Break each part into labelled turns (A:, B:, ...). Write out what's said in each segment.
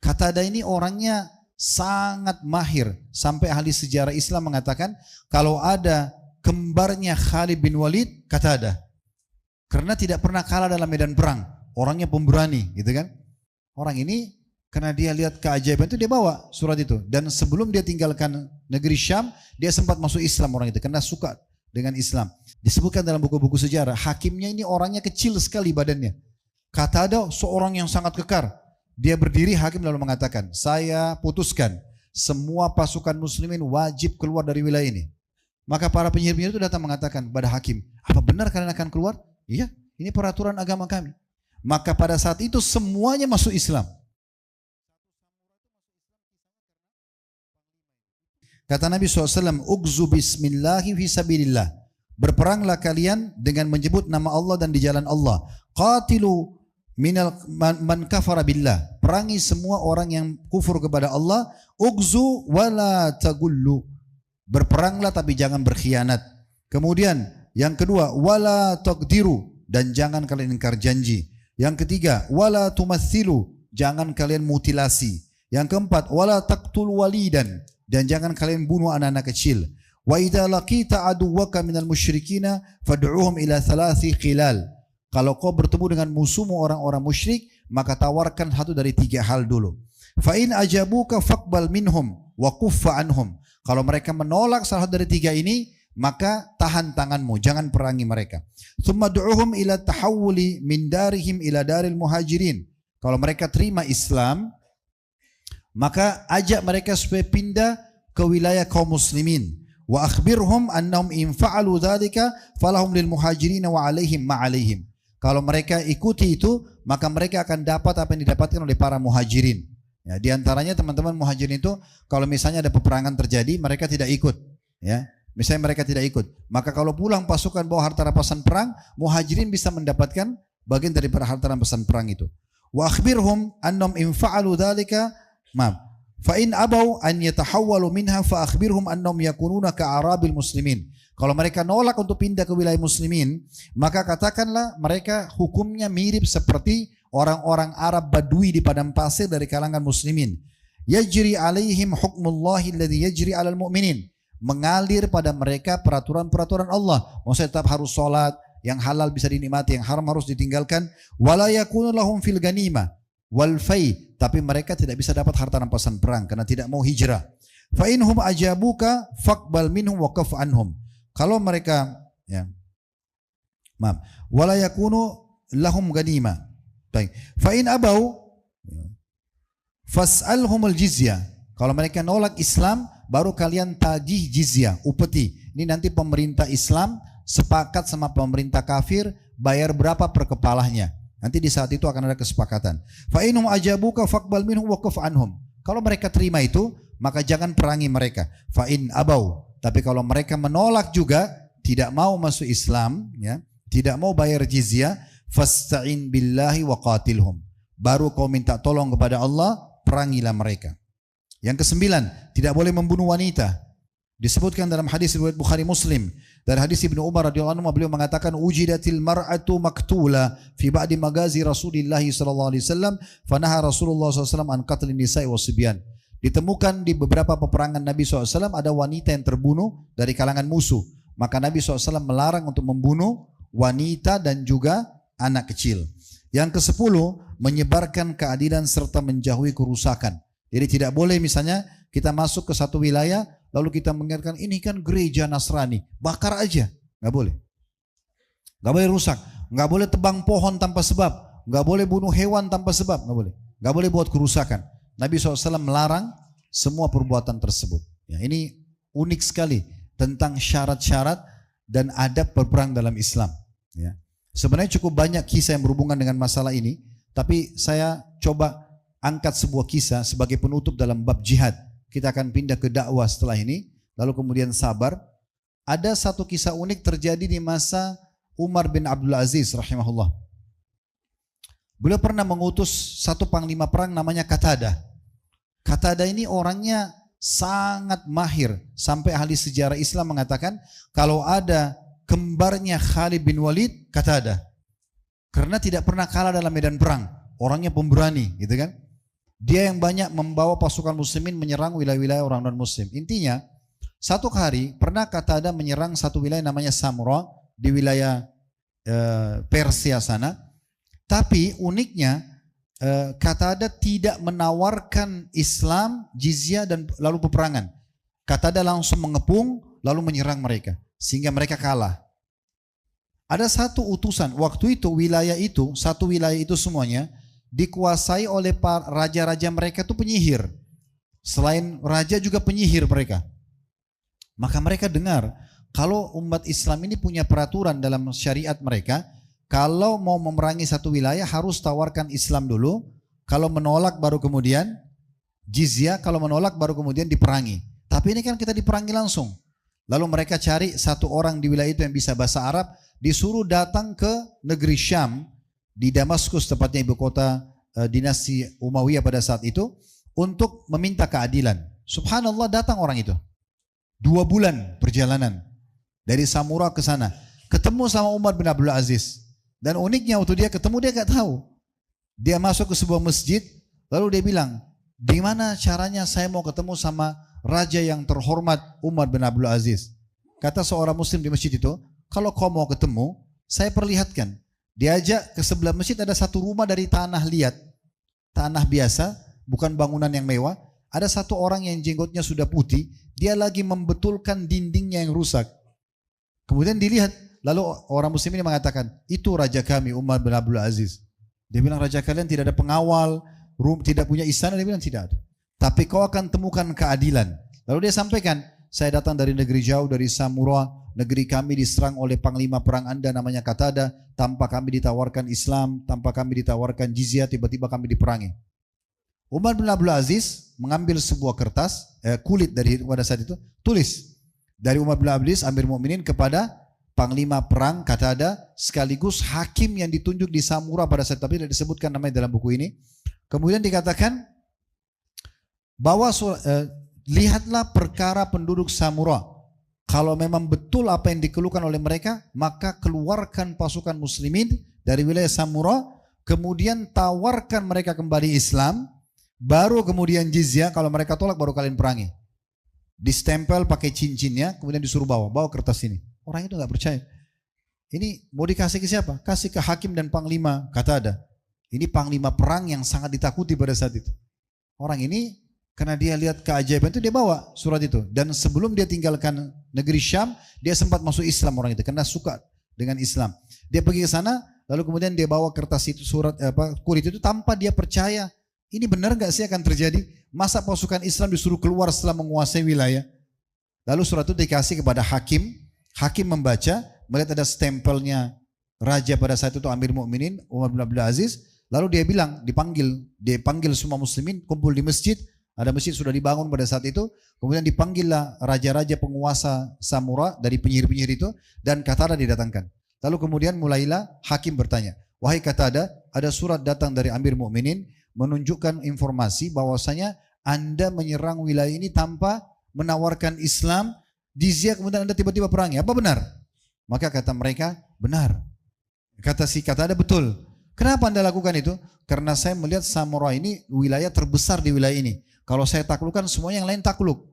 A: Qatadah ini orangnya sangat mahir sampai ahli sejarah Islam mengatakan kalau ada kembarnya Khalid bin Walid, Qatadah, karena tidak pernah kalah dalam medan perang, orangnya pemberani gitu kan. Orang ini karena dia lihat keajaiban itu dia bawa surat itu, dan sebelum dia tinggalkan negeri Syam dia sempat masuk Islam orang itu karena suka dengan Islam. Disebutkan dalam buku-buku sejarah hakimnya ini orangnya kecil sekali badannya. Qatadah seorang yang sangat kekar. Dia berdiri, hakim lalu mengatakan, saya putuskan semua pasukan muslimin wajib keluar dari wilayah ini. Maka para penyihir-penyihir itu datang mengatakan pada hakim, apa benar kalian akan keluar? Iya, ini peraturan agama kami. Maka pada saat itu semuanya masuk Islam. Kata Nabi SAW, Ugzu bismillahi fisabilillah. Berperanglah kalian dengan menyebut nama Allah dan di jalan Allah. Qatilu minal man kafara billah. Perangi semua orang yang kufur kepada Allah. Ugzu wala tagullu. Berperanglah tapi jangan berkhianat. Kemudian yang kedua, wala taqdiru, dan jangan kalian ingkar janji. Yang ketiga, wala tumathilu, jangan kalian mutilasi. Yang keempat, wala taqtul walidan, dan jangan kalian bunuh anak-anak kecil. Wa idza laqita aduwwaka minal musyrikina fad'uhum ila thalathi khilal. Kalau kau bertemu dengan musuhmu orang-orang musyrik, maka tawarkan satu dari tiga hal dulu. Fa in ajabuka faqbal minhum wa kuffa anhum. Kalau mereka menolak salah satu dari tiga ini, maka tahan tanganmu, jangan perangi mereka. Tsumma du'uhum ila tahawuli min darihim ila daril muhajirin. Kalau mereka terima Islam, maka ajak mereka supaya pindah ke wilayah kaum muslimin. Wa akhbirhum annahum in fa'alu dzalika falahum lil muhajirin wa alaihim ma alaihim. Kalau mereka ikuti itu, maka mereka akan dapat apa yang didapatkan oleh para muhajirin. Ya, di antaranya teman-teman muhajirin itu, kalau misalnya ada peperangan terjadi, mereka tidak ikut. Ya, misalnya mereka tidak ikut, maka kalau pulang pasukan bawa harta rampasan perang, muhajirin bisa mendapatkan bagian daripada harta rampasan perang itu. Wa akhbirhum annahum in fa'alu dzalika, fa in abau an yatahawwalu minha fa akhbirhum annahum yakununa ka'arabil muslimin. Kalau mereka nolak untuk pindah ke wilayah muslimin, maka katakanlah mereka hukumnya mirip seperti orang-orang Arab Badui di padang pasir dari kalangan muslimin. Yajri alaihim hukmullahi alladhi yajri alal mu'minin. Mengalir pada mereka peraturan-peraturan Allah. Maksudnya tetap harus sholat, yang halal bisa dinikmati, yang haram harus ditinggalkan. Wala yakunu lahum fil ganimah wal fai, tapi mereka tidak bisa dapat harta rampasan perang karena tidak mau hijrah. Fa inhum ajabuka faqbal minhum wa kaf anhum. Kalau mereka wala yakunu lahum ganimah. Baik. Fa in abau fas'alhumul jizyah. Kalau mereka nolak Islam, baru kalian tagih jizyah, upeti. Ini nanti pemerintah Islam sepakat sama pemerintah kafir bayar berapa per kepalanya. Nanti di saat itu akan ada kesepakatan. Fa inhum ajabuka faqbal minhum wa kaf anhum. Kalau mereka terima itu, maka jangan perangi mereka. Fa in abau. Tapi kalau mereka menolak juga, tidak mau masuk Islam, ya, tidak mau bayar jizyah, fasta'in billahi wa qatilhum. Baru kau minta tolong kepada Allah, perangilah mereka. Yang kesembilan, tidak boleh membunuh wanita. Disebutkan dalam hadis riwayat Bukhari Muslim, dari hadis Ibnu Umar radhiyallahu anhu, beliau mengatakan ujidatil mar'atu maktula fi ba'di magazi Rasulillah sallallahu alaihi wasallam, fanaha Rasulullah sallallahu alaihi wasallam an qatlin nisa'i wasibyan. Ditemukan di beberapa peperangan Nabi SAW ada wanita yang terbunuh dari kalangan musuh. Maka Nabi SAW melarang untuk membunuh wanita dan juga anak kecil. Yang ke-10, menyebarkan keadilan serta menjauhi kerusakan. Jadi tidak boleh misalnya kita masuk ke satu wilayah, lalu kita mengingatkan ini kan gereja Nasrani, bakar aja. Nggak boleh. Nggak boleh rusak. Nggak boleh tebang pohon tanpa sebab. Nggak boleh bunuh hewan tanpa sebab. Nggak boleh. Nggak boleh buat kerusakan. Nabi SAW melarang semua perbuatan tersebut. Ya, ini unik sekali tentang syarat-syarat dan adab berperang dalam Islam. Ya. Sebenarnya cukup banyak kisah yang berhubungan dengan masalah ini, tapi saya coba angkat sebuah kisah sebagai penutup dalam bab jihad. Kita akan pindah ke dakwah setelah ini, lalu kemudian sabar. Ada satu kisah unik terjadi di masa Umar bin Abdul Aziz rahimahullah. Beliau pernah mengutus satu panglima perang namanya Qatadah. Qatadah ini orangnya sangat mahir, sampai ahli sejarah Islam mengatakan kalau ada kembarnya Khalid bin Walid, Qatadah. Karena tidak pernah kalah dalam medan perang. Orangnya pemberani, gitu kan. Dia yang banyak membawa pasukan muslimin menyerang wilayah-wilayah orang non-muslim. Intinya, satu hari pernah Qatadah menyerang satu wilayah namanya Samura di wilayah Persia sana. Tapi uniknya, Qatadah tidak menawarkan Islam, jizyah dan lalu peperangan. Qatadah langsung mengepung lalu menyerang mereka. Sehingga mereka kalah. Ada satu utusan, waktu itu wilayah itu, satu wilayah itu semuanya dikuasai oleh raja-raja mereka itu penyihir. Selain raja juga penyihir mereka. Maka mereka dengar, kalau umat Islam ini punya peraturan dalam syariat mereka, kalau mau memerangi satu wilayah harus tawarkan Islam dulu, kalau menolak baru kemudian jizyah, kalau menolak baru kemudian diperangi. Tapi ini kan kita diperangi langsung. Lalu mereka cari satu orang di wilayah itu yang bisa bahasa Arab, disuruh datang ke negeri Syam, di Damaskus tepatnya ibu kota dinasti Umayyah pada saat itu, untuk meminta keadilan. Subhanallah, datang orang itu. 2 bulan perjalanan dari Samura ke sana, ketemu sama Umar bin Abdul Aziz. Dan uniknya waktu dia ketemu, dia gak tahu. Dia masuk ke sebuah masjid, lalu dia bilang, di mana caranya saya mau ketemu sama raja yang terhormat Umar bin Abdul Aziz? Kata seorang muslim di masjid itu, kalau kau mau ketemu, saya perlihatkan. Diajak ke sebelah masjid, ada satu rumah dari tanah liat, tanah biasa, bukan bangunan yang mewah. Ada satu orang yang jenggotnya sudah putih, dia lagi membetulkan dindingnya yang rusak. Kemudian dilihat, lalu orang muslim ini mengatakan, itu raja kami Umar bin Abdul Aziz. Dia bilang, raja kalian tidak ada pengawal, tidak punya istana. Dia bilang, tidak ada. Tapi kau akan temukan keadilan. Lalu dia sampaikan, saya datang dari negeri jauh, dari Samura, negeri kami diserang oleh panglima perang Anda namanya Qatadah, tanpa kami ditawarkan Islam, tanpa kami ditawarkan jizyah, tiba-tiba kami diperangi. Umar bin Abdul Aziz mengambil sebuah kertas, kulit dari pada saat itu, tulis dari Umar bin Abdul Aziz, Amir Mukminin, kepada panglima perang Qatadah, sekaligus hakim yang ditunjuk di Samura pada saat, tapi tidak disebutkan namanya dalam buku ini. Kemudian dikatakan bahwa lihatlah perkara penduduk Samura. Kalau memang betul apa yang dikeluhkan oleh mereka, maka keluarkan pasukan muslimin dari wilayah Samura, kemudian tawarkan mereka kembali Islam, baru kemudian jizyah. Kalau mereka tolak baru kalian perangi. Distempel pakai cincinnya, kemudian disuruh bawa kertas ini. Orang itu nggak percaya. Ini mau dikasih ke siapa? Kasih ke hakim dan panglima Qatadah. Ini panglima perang yang sangat ditakuti pada saat itu. Orang ini karena dia lihat keajaiban itu, dia bawa surat itu. Dan sebelum dia tinggalkan negeri Syam, dia sempat masuk Islam orang itu karena suka dengan Islam. Dia pergi ke sana, lalu kemudian dia bawa kertas itu, kulit itu, tanpa dia percaya. Ini benar gak sih akan terjadi? Masa pasukan Islam disuruh keluar setelah menguasai wilayah? Lalu surat itu dikasih kepada hakim. Hakim membaca, melihat ada stempelnya raja pada saat itu, Amir Mukminin Umar bin Abdul Aziz. Lalu dia bilang, dipanggil semua muslimin, kumpul di masjid. Ada masjid sudah dibangun pada saat itu. Kemudian dipanggillah raja-raja penguasa Samura dari penyihir-penyihir itu, dan Qatadah didatangkan. Lalu kemudian mulailah hakim bertanya, wahai Qatadah, ada surat datang dari Amir Mukminin menunjukkan informasi bahwasanya Anda menyerang wilayah ini tanpa menawarkan Islam, jizyah, kemudian Anda tiba-tiba perangi. Apa benar? Maka kata mereka, benar. Kata si Qatadah, betul. Kenapa Anda lakukan itu? Karena saya melihat Samura ini wilayah terbesar di wilayah ini. Kalau saya taklukkan, semua yang lain takluk.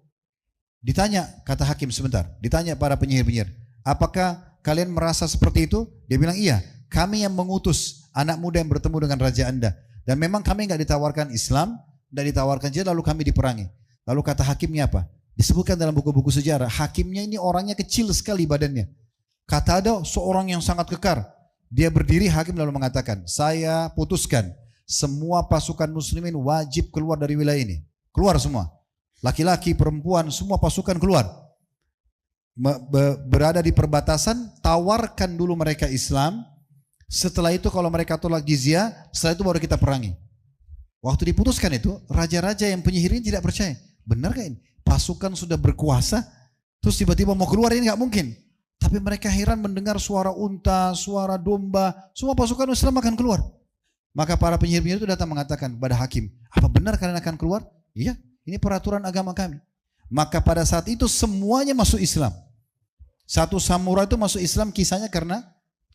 A: Ditanya, kata hakim sebentar, ditanya para penyihir-penyihir, apakah kalian merasa seperti itu? Dia bilang, iya, kami yang mengutus anak muda yang bertemu dengan raja Anda. Dan memang kami nggak ditawarkan Islam, nggak ditawarkan jihad, lalu kami diperangi. Lalu kata hakimnya apa? Disebutkan dalam buku-buku sejarah, hakimnya ini orangnya kecil sekali badannya. Qatadah seorang yang sangat kekar. Dia berdiri, hakim lalu mengatakan, saya putuskan semua pasukan muslimin wajib keluar dari wilayah ini. Keluar semua. Laki-laki, perempuan, semua pasukan keluar. Berada di perbatasan, tawarkan dulu mereka Islam. Setelah itu kalau mereka tolak jizyah, setelah itu baru kita perangi. Waktu diputuskan itu, raja-raja yang penyihir ini tidak percaya. Benar gak ini? Pasukan sudah berkuasa, terus tiba-tiba mau keluar, ini gak mungkin. Tapi mereka heran mendengar suara unta, suara domba, semua pasukan Islam akan keluar. Maka para penyihir-penyihir itu datang mengatakan pada hakim, apa benar kalian akan keluar? Iya, ini peraturan agama kami. Maka pada saat itu semuanya masuk Islam. Satu samurai itu masuk Islam kisahnya karena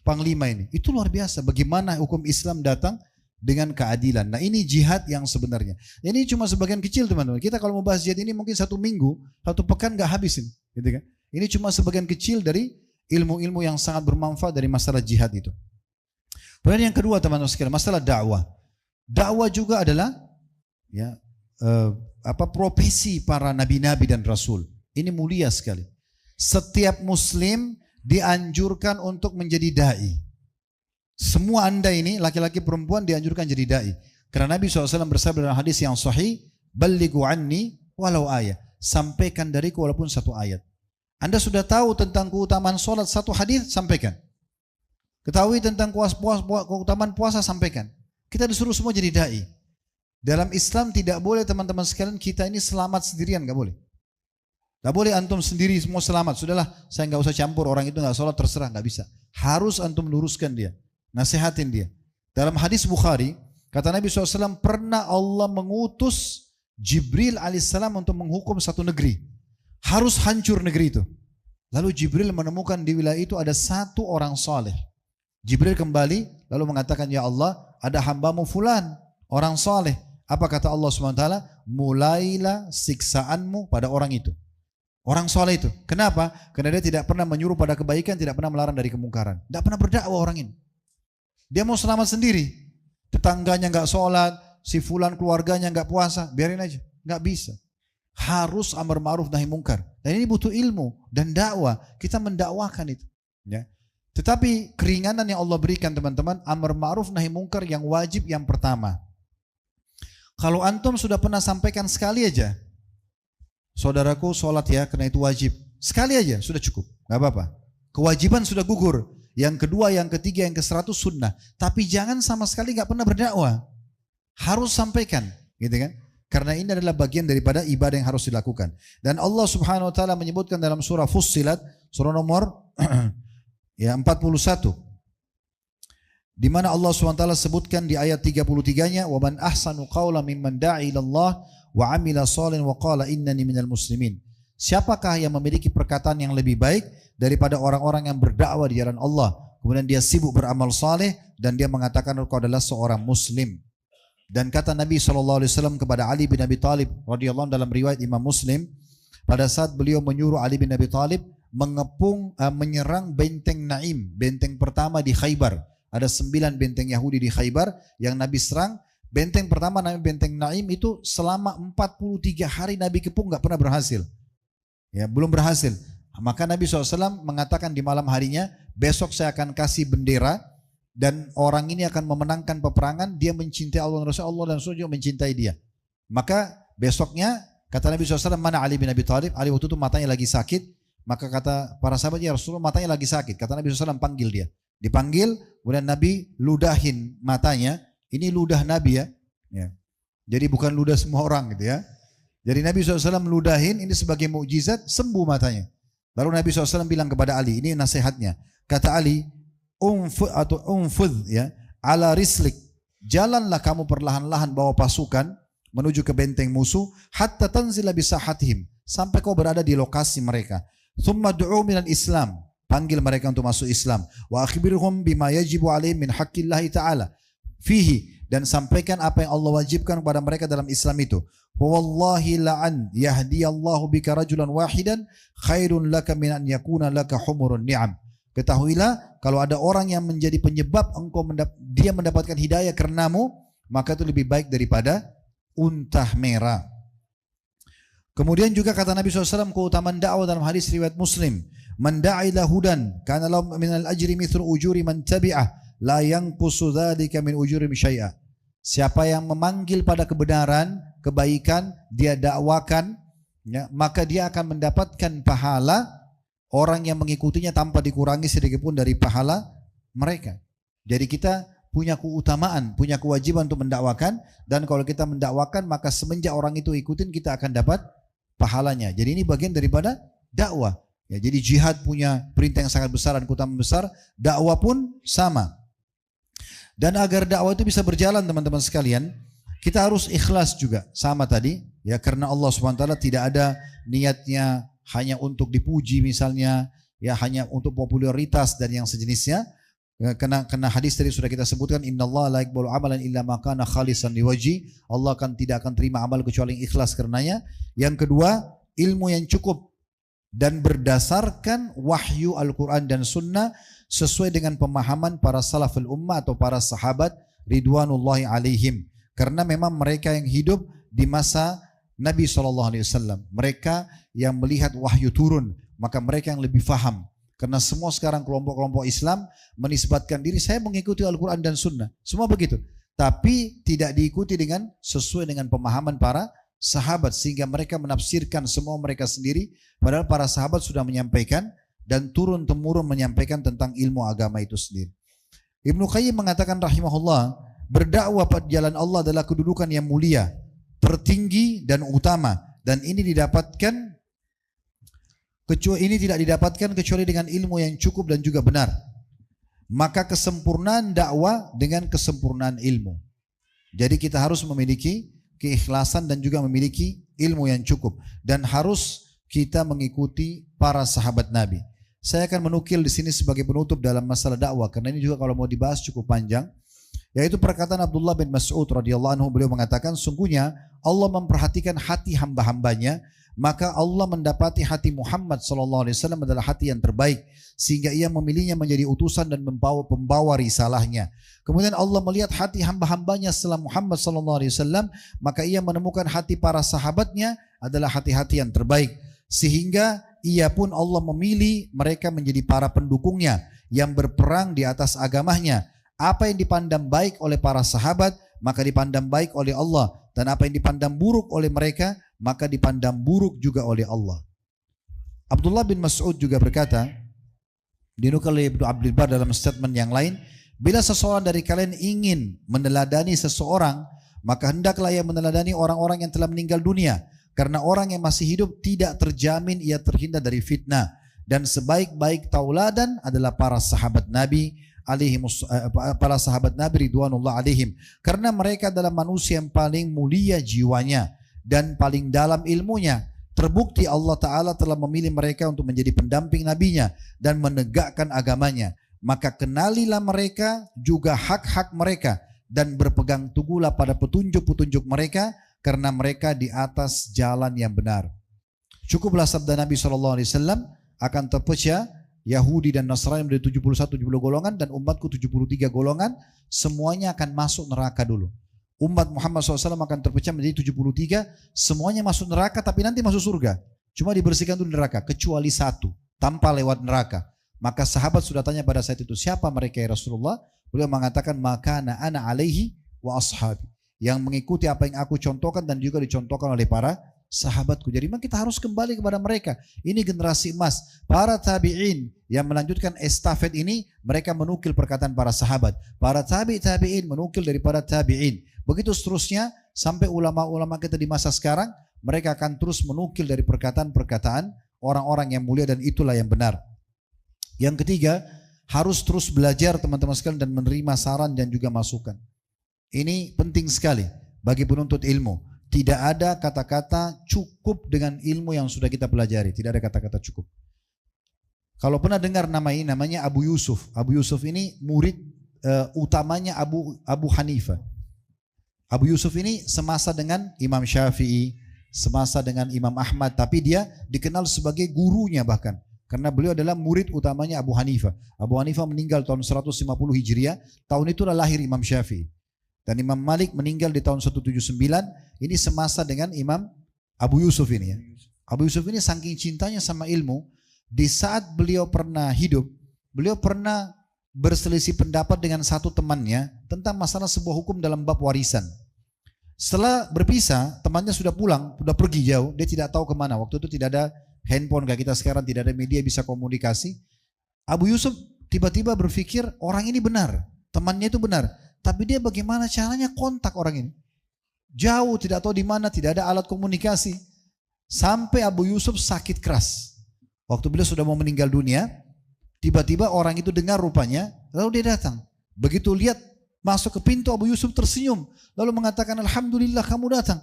A: panglima ini. Itu luar biasa bagaimana hukum Islam datang dengan keadilan. Nah ini jihad yang sebenarnya. Ini cuma sebagian kecil teman-teman. Kita kalau mau bahas jihad ini mungkin 1 minggu, 1 pekan gak habisin. Gitu kan? Ini cuma sebagian kecil dari ilmu-ilmu yang sangat bermanfaat dari masalah jihad itu. Kemudian yang kedua teman-teman sekalian, masalah dakwah. Dakwah juga adalah ya, profesi para nabi-nabi dan rasul. Ini mulia sekali. Setiap muslim dianjurkan untuk menjadi da'i. Semua anda ini laki-laki perempuan dianjurkan jadi da'i. Karena Nabi SAW bersabda dalam hadis yang sahih, "Ballighu anni walau ayat." Sampaikan dariku walaupun 1 ayat. Anda sudah tahu tentang keutamaan sholat 1 hadis, sampaikan. Ketahui tentang keutamaan puasa, sampaikan. Kita disuruh semua jadi da'i. Dalam Islam tidak boleh teman-teman sekalian kita ini selamat sendirian, gak boleh. Gak boleh antum sendiri semua selamat. Sudahlah, saya gak usah campur, orang itu gak sholat, terserah, gak bisa. Harus antum luruskan dia, nasihatin dia. Dalam hadis Bukhari, kata Nabi SAW, pernah Allah mengutus Jibril alaihissalam untuk menghukum satu negeri. Harus hancur negeri itu. Lalu Jibril menemukan di wilayah itu ada 1 orang saleh. Jibril kembali lalu mengatakan, ya Allah, ada hambamu fulan, orang saleh. Apa kata Allah SWT? Mulailah siksaanmu pada orang itu. Orang soleh itu. Kenapa? Karena dia tidak pernah menyuruh pada kebaikan, tidak pernah melarang dari kemungkaran. Tidak pernah berdakwah orang ini. Dia mau selamat sendiri. Tetangganya nggak sholat, si fulan keluarganya nggak puasa, biarin aja. Nggak bisa. Harus amar ma'ruf nahi mungkar. Dan ini butuh ilmu dan dakwah. Kita mendakwakan itu. Ya. Tetapi keringanan yang Allah berikan teman-teman, amar ma'ruf nahi mungkar yang wajib yang pertama. Kalau antum sudah pernah sampaikan sekali aja, saudaraku sholat ya karena itu wajib. Sekali aja sudah cukup, gak apa-apa. Kewajiban sudah gugur. Yang kedua, yang ketiga, yang ke-100 sunnah. Tapi jangan sama sekali gak pernah berdakwah. Harus sampaikan, gitu kan? Karena ini adalah bagian daripada ibadah yang harus dilakukan. Dan Allah Subhanahu Wa Taala menyebutkan dalam surah Fussilat, surah nomor ya 41. Di mana Allah SWT sebutkan di ayat 33-nya, wa man ahsanu qawlan mimman da'a ila Allah wa amila shalihan wa qala innani minal muslimin. Siapakah yang memiliki perkataan yang lebih baik daripada orang-orang yang berdakwah di jalan Allah, kemudian dia sibuk beramal saleh dan dia mengatakan engkau adalah seorang muslim. Dan kata Nabi SAW kepada Ali bin Abi Thalib radhiyallahu anhu dalam riwayat Imam Muslim, pada saat beliau menyuruh Ali bin Abi Thalib menyerang benteng Naim, benteng pertama di Khaybar. Ada 9 benteng Yahudi di Khaybar yang Nabi serang. Benteng pertama namanya benteng Naim itu selama 43 hari Nabi kepung gak pernah berhasil. Ya, belum berhasil. Maka Nabi SAW mengatakan di malam harinya, besok saya akan kasih bendera dan orang ini akan memenangkan peperangan. Dia mencintai Allah dan Rasul, Allah dan Rasul juga mencintai dia. Maka besoknya kata Nabi SAW, mana Ali bin Abi Thalib? Ali waktu itu matanya lagi sakit. Maka kata para sahabat, ya Rasulullah matanya lagi sakit. Kata Nabi SAW, panggil dia. Dipanggil, kemudian Nabi ludahin matanya. Ini ludah Nabi ya. Jadi bukan ludah semua orang gitu ya. Jadi Nabi SAW ludahin, ini sebagai mukjizat, sembuh matanya. Lalu Nabi SAW bilang kepada Ali, ini nasihatnya. Kata Ali, umfudh ya, ala rislik. Jalanlah kamu perlahan-lahan bawa pasukan menuju ke benteng musuh, hatta tanzila bisahatihim. Sampai kau berada di lokasi mereka. Thumma du'u minal Islam. Panggil mereka untuk masuk Islam. Wa akhbirhum bima yajibu alaihim min haqqillahi ta'ala fihi, dan sampaikan apa yang Allah wajibkan kepada mereka dalam Islam itu. Wallahi la'an yahdiyallahu bika rajulan wahidan khairun laka min an yakuna laka humurun ni'am. Ketahuilah kalau ada orang yang menjadi penyebab dia mendapatkan hidayah karenamu, maka itu lebih baik daripada unta merah. Kemudian juga kata Nabi SAW keutamaan dakwah dalam hadis riwayat Muslim, man da'a ila hudan kana lahu minal ajri mithlu ujuri man tabi'ah la yanqusu dzalika min ujurim syai'a. Siapa yang memanggil pada kebenaran, kebaikan, dia dakwakan, ya, maka dia akan mendapatkan pahala orang yang mengikutinya tanpa dikurangi sedikit pun dari pahala mereka. Jadi kita punya keutamaan, punya kewajiban untuk mendakwakan, dan kalau kita mendakwakan maka semenjak orang itu ikutin kita akan dapat pahalanya. Jadi ini bagian daripada dakwah. Ya, jadi jihad punya perintah yang sangat besar dan keutamaan besar, dakwah pun sama. Dan agar dakwah itu bisa berjalan teman-teman sekalian, kita harus ikhlas juga, sama tadi ya, karena Allah SWT tidak ada niatnya hanya untuk dipuji misalnya ya hanya untuk popularitas dan yang sejenisnya. Kena hadis tadi sudah kita sebutkan, innallaha la yaqbalu amalan illa ma kana khalisan liwajhi. Allah tidak akan terima amal kecuali yang ikhlas karenanya. Yang kedua, ilmu yang cukup dan berdasarkan wahyu Al-Quran dan Sunnah sesuai dengan pemahaman para salaful ummah atau para sahabat ridwanullahi alaihim. Karena memang mereka yang hidup di masa Nabi SAW, mereka yang melihat wahyu turun, maka mereka yang lebih faham. Karena semua sekarang kelompok-kelompok Islam menisbatkan diri, saya mengikuti Al-Quran dan Sunnah. Semua begitu. Tapi tidak diikuti dengan sesuai dengan pemahaman para sahabat. Sehingga mereka menafsirkan semua mereka sendiri. Padahal para sahabat sudah menyampaikan dan turun-temurun menyampaikan tentang ilmu agama itu sendiri. Ibnu Qayyim mengatakan rahimahullah, berdakwah pada jalan Allah adalah kedudukan yang mulia, tertinggi dan utama. Dan ini tidak didapatkan kecuali dengan ilmu yang cukup dan juga benar. Maka kesempurnaan dakwah dengan kesempurnaan ilmu. Jadi kita harus memiliki keikhlasan dan juga memiliki ilmu yang cukup. Dan harus kita mengikuti para sahabat Nabi. Saya akan menukil di sini sebagai penutup dalam masalah dakwah. Karena ini juga kalau mau dibahas cukup panjang. Yaitu perkataan Abdullah bin Mas'ud radhiyallahu anhu, beliau mengatakan, sungguhnya Allah memperhatikan hati hamba-hambanya, maka Allah mendapati hati Muhammad SAW adalah hati yang terbaik, sehingga ia memilihnya menjadi utusan dan pembawa risalahnya. Kemudian Allah melihat hati hamba-hambanya setelah Muhammad SAW, maka ia menemukan hati para sahabatnya adalah hati-hati yang terbaik, sehingga ia pun Allah memilih mereka menjadi para pendukungnya yang berperang di atas agamanya. Apa yang dipandang baik oleh para sahabat, maka dipandang baik oleh Allah. Dan apa yang dipandang buruk oleh mereka, maka dipandang buruk juga oleh Allah. Abdullah bin Mas'ud juga berkata, dinukil oleh Ibnu Abdul Bar dalam statement yang lain, bila seseorang dari kalian ingin meneladani seseorang, maka hendaklah ia meneladani orang-orang yang telah meninggal dunia. Karena orang yang masih hidup tidak terjamin ia terhindar dari fitnah. Dan sebaik-baik tauladan adalah para sahabat Nabi para sahabat Nabi ridwanullah alaihim, karena mereka adalah manusia yang paling mulia jiwanya dan paling dalam ilmunya. Terbukti Allah Ta'ala telah memilih mereka untuk menjadi pendamping nabinya dan menegakkan agamanya. Maka kenalilah mereka juga hak-hak mereka dan berpegang teguhlah pada petunjuk-petunjuk mereka, karena mereka di atas jalan yang benar. Cukuplah sabda Nabi SAW, akan terpecah Yahudi dan Nasrani menjadi 71-70 golongan dan umatku 73 golongan, semuanya akan masuk neraka dulu. Umat Muhammad SAW akan terpecah menjadi 73, semuanya masuk neraka tapi nanti masuk surga. Cuma dibersihkan dulu neraka, kecuali satu, tanpa lewat neraka. Maka sahabat sudah tanya pada saat itu, siapa mereka ya Rasulullah? Beliau mengatakan, maka ana alaihi wa ashabi, yang mengikuti apa yang aku contohkan dan juga dicontohkan oleh para sahabatku. Jadi memang kita harus kembali kepada mereka. Ini generasi emas. Para tabi'in yang melanjutkan estafet ini, mereka menukil perkataan para sahabat. Para tabi'in menukil daripada tabi'in. Begitu seterusnya sampai ulama-ulama kita di masa sekarang, mereka akan terus menukil dari perkataan-perkataan orang-orang yang mulia, dan itulah yang benar. Yang ketiga, harus terus belajar teman-teman sekalian dan menerima saran dan juga masukan. Ini penting sekali bagi penuntut ilmu. Tidak ada kata-kata cukup dengan ilmu yang sudah kita pelajari. Tidak ada kata-kata cukup. Kalau pernah dengar nama ini, namanya Abu Yusuf. Abu Yusuf ini murid utamanya Abu Hanifah. Abu Yusuf ini semasa dengan Imam Syafi'i, semasa dengan Imam Ahmad, tapi dia dikenal sebagai gurunya bahkan. Karena beliau adalah murid utamanya Abu Hanifah. Abu Hanifah meninggal tahun 150 Hijriah. Tahun itulah lahir Imam Syafi'i. Dan Imam Malik meninggal di tahun 179. Ini semasa dengan Imam Abu Yusuf ini ya. Abu Yusuf ini saking cintanya sama ilmu, di saat beliau pernah hidup, beliau pernah berselisih pendapat dengan satu temannya tentang masalah sebuah hukum dalam bab warisan. Setelah berpisah, temannya sudah pulang, sudah pergi jauh, dia tidak tahu kemana. Waktu itu tidak ada handphone kayak kita sekarang, tidak ada media bisa komunikasi. Abu Yusuf tiba-tiba berpikir orang ini benar, temannya itu benar. Tapi dia bagaimana caranya kontak orang ini? Jauh, tidak tahu di mana, tidak ada alat komunikasi. Sampai Abu Yusuf sakit keras. Waktu beliau sudah mau meninggal dunia, tiba-tiba orang itu dengar rupanya, lalu dia datang. Begitu lihat masuk ke pintu, Abu Yusuf tersenyum, lalu mengatakan, alhamdulillah kamu datang.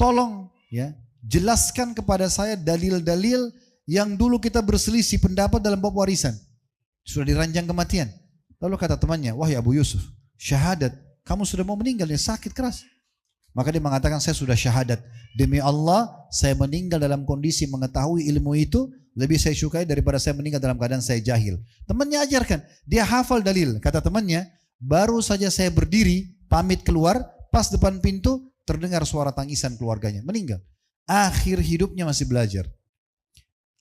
A: Tolong ya, jelaskan kepada saya dalil-dalil yang dulu kita berselisih pendapat dalam bab warisan. Sudah diranjang kematian. Lalu kata temannya, wahai Abu Yusuf, syahadat, kamu sudah mau meninggal, ya sakit keras. Maka dia mengatakan, saya sudah syahadat. Demi Allah, saya meninggal dalam kondisi mengetahui ilmu itu, lebih saya sukai daripada saya meninggal dalam keadaan saya jahil. Temannya ajarkan, dia hafal dalil. Kata temannya, baru saja saya berdiri, pamit keluar, pas depan pintu, terdengar suara tangisan keluarganya, meninggal. Akhir hidupnya masih belajar.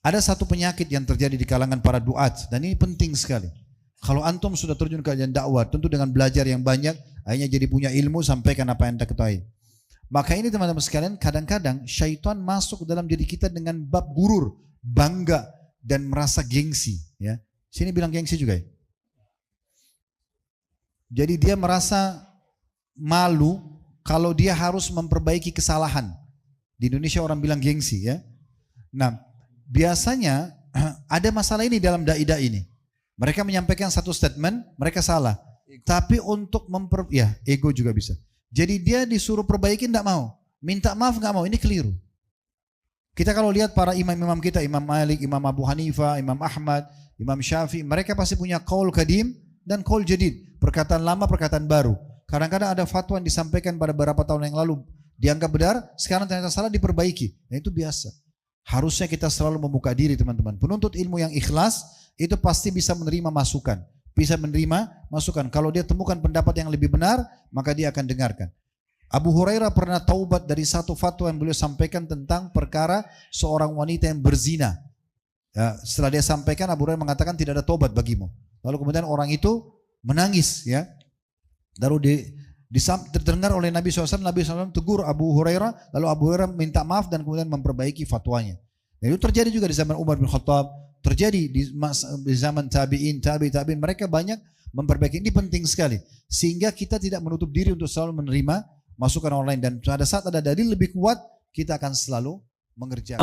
A: Ada satu penyakit yang terjadi di kalangan para duat, dan ini penting sekali. Kalau antum sudah terjun ke jalan dakwah, tentu dengan belajar yang banyak, akhirnya jadi punya ilmu, sampaikan apa yang anda ketahui. Maka ini teman-teman sekalian, kadang-kadang syaitan masuk dalam diri kita dengan bab gurur, bangga, dan merasa gengsi. Ya, sini bilang gengsi juga ya. Jadi dia merasa malu kalau dia harus memperbaiki kesalahan. Di Indonesia orang bilang gengsi ya. Nah, biasanya ada masalah ini dalam dai-dai ini. Mereka menyampaikan satu statement, mereka salah. Tapi untuk ego juga bisa. Jadi dia disuruh perbaiki tidak mau. Minta maaf nggak mau, ini keliru. Kita kalau lihat para imam-imam kita, Imam Malik, Imam Abu Hanifah, Imam Ahmad, Imam Syafi'i, mereka pasti punya qaul qadim dan qaul jadid. Perkataan lama, perkataan baru. Kadang-kadang ada fatwa yang disampaikan pada beberapa tahun yang lalu, dianggap benar, sekarang ternyata salah, diperbaiki. Nah itu biasa. Harusnya kita selalu membuka diri teman-teman. Penuntut ilmu yang ikhlas, itu pasti bisa menerima masukan. Bisa menerima masukan. Kalau dia temukan pendapat yang lebih benar, maka dia akan dengarkan. Abu Hurairah pernah taubat dari satu fatwa yang beliau sampaikan tentang perkara seorang wanita yang berzina. Ya, setelah dia sampaikan, Abu Hurairah mengatakan tidak ada taubat bagimu. Lalu kemudian orang itu menangis. Ya. Lalu terdengar oleh Nabi SAW, Nabi SAW tegur Abu Hurairah, lalu Abu Hurairah minta maaf dan kemudian memperbaiki fatwanya. Dan itu terjadi juga di zaman Umar bin Khattab, terjadi di zaman tabi'in, tabi'in, mereka banyak memperbaiki. Ini penting sekali, sehingga kita tidak menutup diri untuk selalu menerima masukan orang lain, dan pada saat ada dalil lebih kuat, kita akan selalu mengerjakan.